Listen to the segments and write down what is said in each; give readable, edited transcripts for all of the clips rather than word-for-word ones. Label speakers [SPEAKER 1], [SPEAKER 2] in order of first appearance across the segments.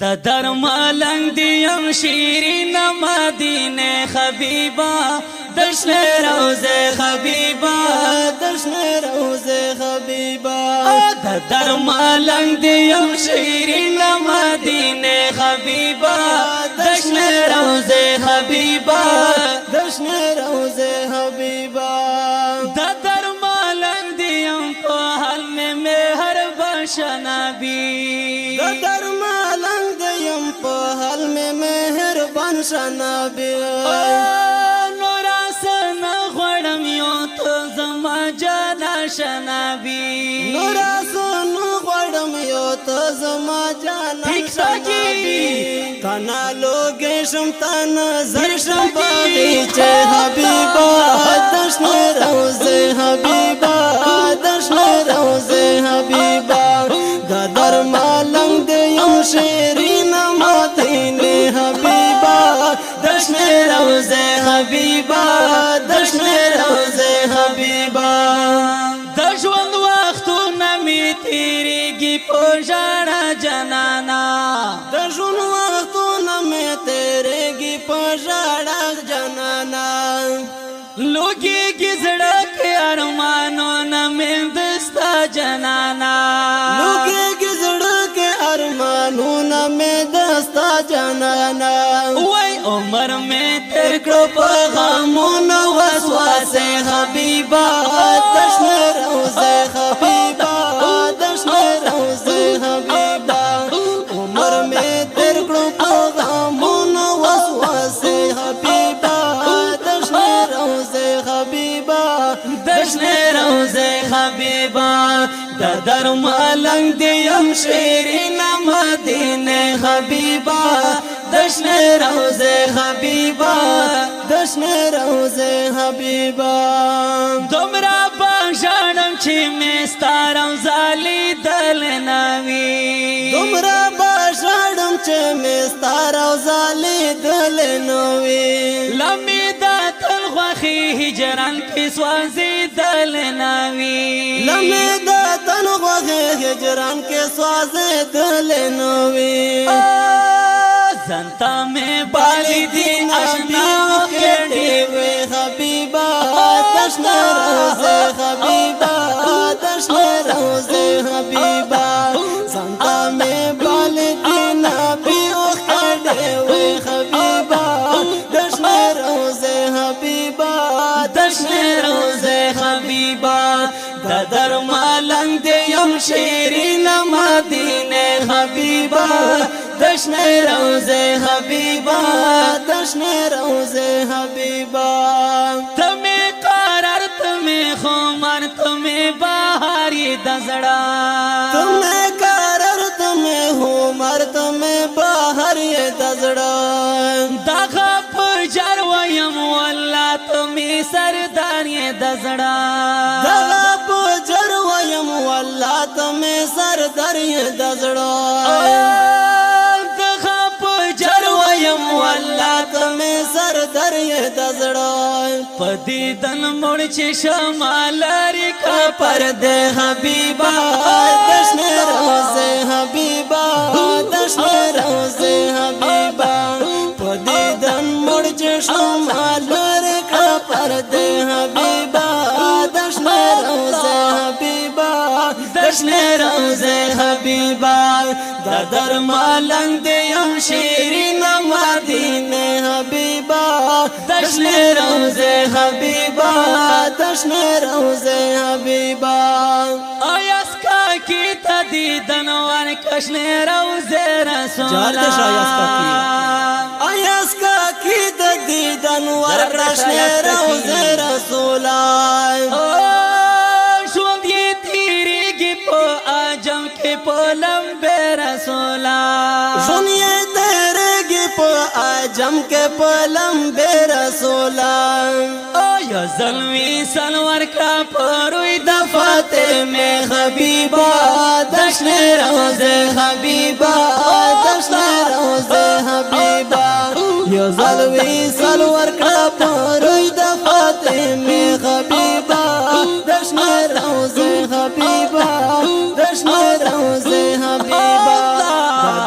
[SPEAKER 1] د درملنګ دیم شیرین مدینه حبیبا دشن روزه حبیبا
[SPEAKER 2] دشن روزه حبیبا
[SPEAKER 1] د درملنګ دیم شیرین مدینه حبیبا دشن روزه حبیبا
[SPEAKER 2] دشن روزه حبیبا
[SPEAKER 1] د درملنګ دیم په حال میں مہر بشنبی
[SPEAKER 2] د درملنګ دیم په حال میں مهربان شنبی
[SPEAKER 1] نور اسن غړم یو ته زما جانا شنبی
[SPEAKER 2] نور اسن غړم یو ته زما جانا شنبی کنا لوګې شم تا نظر شم باغچه حبیبا دشن روزه حبیبا دشن روزه حبیبا د درملنګ دیم شیرین مدینه حبیبا
[SPEAKER 1] دشن روزه حبیبا دشن روزه حبیبا د ژوند وختونه می تیریږي په ژړا جنانا
[SPEAKER 2] د ژوند وختونه می تیریږي په ژړا جنانا
[SPEAKER 1] لوګيږي زړه کې ارمانونه مې دستا جنانا
[SPEAKER 2] لوګيږي زړه کې ارمانونه مې دستا جنانا
[SPEAKER 1] وای عمر مې تر کړو په غمونو وسوسه حبیبا
[SPEAKER 2] دشن روزه حبیبا دشن روزه حبیبا عمر مې تر کړو په غمونو وسوسه حبیبا دشن روزه حبیبا
[SPEAKER 1] دشن روزه حبیبا د درملنګ دیم شیرین مدینه حبیبا دشن روزه حبیبا
[SPEAKER 2] دشن روزه حبیبا
[SPEAKER 1] دومره باشانم چې مستارم زالی دل نوی
[SPEAKER 2] دومره باشانم چې مستار او زالی دل نوی
[SPEAKER 1] لمی دا تل خوخی هجران کی سوازی دل نوی
[SPEAKER 2] لمی دا تل خوخی هجران کی سوازی دل نوی
[SPEAKER 1] زنتا میں بالی دین اشنا کڑی
[SPEAKER 2] وی حبیبا دشن روزه حبیبا دشن روزه حبیبا زنتا میں بالی دین ابی اخڑی وی حبیبا دشن روزه حبیبا
[SPEAKER 1] دشن روزه حبیبا د درملنګ دیم شیرین مدینه حبیبا دشن روزه حبیبا
[SPEAKER 2] دشن روزه حبیبا
[SPEAKER 1] تمہیں قرار تمہیں خمار تمہیں بہاری دزڑا
[SPEAKER 2] تمہیں قرار تمہیں عمر تمہیں بہر یہ دزڑا
[SPEAKER 1] دغه پجر ویم والله تمہیں سردار یہ دزڑا
[SPEAKER 2] دغه پجر ویم والله تمہیں سردار یہ دزڑا تمہیں سردر یہ دزڑا
[SPEAKER 1] پدیدن مڑ چی شمال ریکا پردے حبیبا
[SPEAKER 2] دشن روزے حبیبا دشن روزے حبیبا پدیدن مڑ چی شمال ریکا پردے حبیبا دشن روزے حبیبا
[SPEAKER 1] دشن روزے حبیبا د درملنګ دیم شیرین مدینه
[SPEAKER 2] حبیبا
[SPEAKER 1] دشن روزه حبیبا
[SPEAKER 2] دشن روزه حبیبا
[SPEAKER 1] آیاس کا کی تدیدن وان کشن روزه رسولا
[SPEAKER 2] آیاس کا کی تدیدن وان کشن روزه رسولا
[SPEAKER 1] شوند یہ تیریږي په اجم کې په لمبه رسولا
[SPEAKER 2] سنیے تیرگی پا آجم کے پلم بے رسولا
[SPEAKER 1] یا ظلمی سلور کا پروی دفاتے میں حبیبا دشن روزے حبیبا
[SPEAKER 2] دشن روزے حبیبا یا ظلمی سلور کا پروی دفاتے میں حبیبا دشن روزے حبیبا دشن روزے حبیبا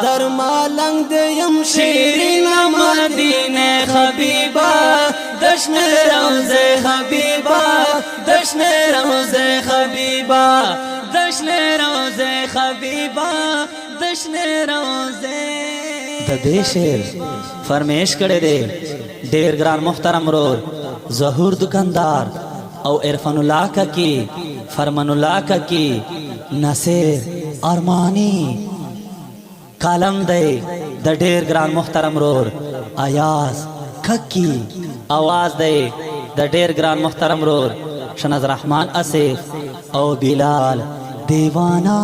[SPEAKER 2] درمالا
[SPEAKER 1] دشن روزه حبیبا دشن روزه حبیبا دشن روزه حبیبا دشن روزه د دې شعر فرمیش کړي دي ډېر ګران محترم رور ظهور دکاندار او عرفان الله کا کی فرمان الله کا کی نصیر ارمانی کالم دی د ډېر ګران محترم رور آیاز ککی आवाज دی د ډېر ګران محترم رور شناز رحمان اسف او بلال دیوانا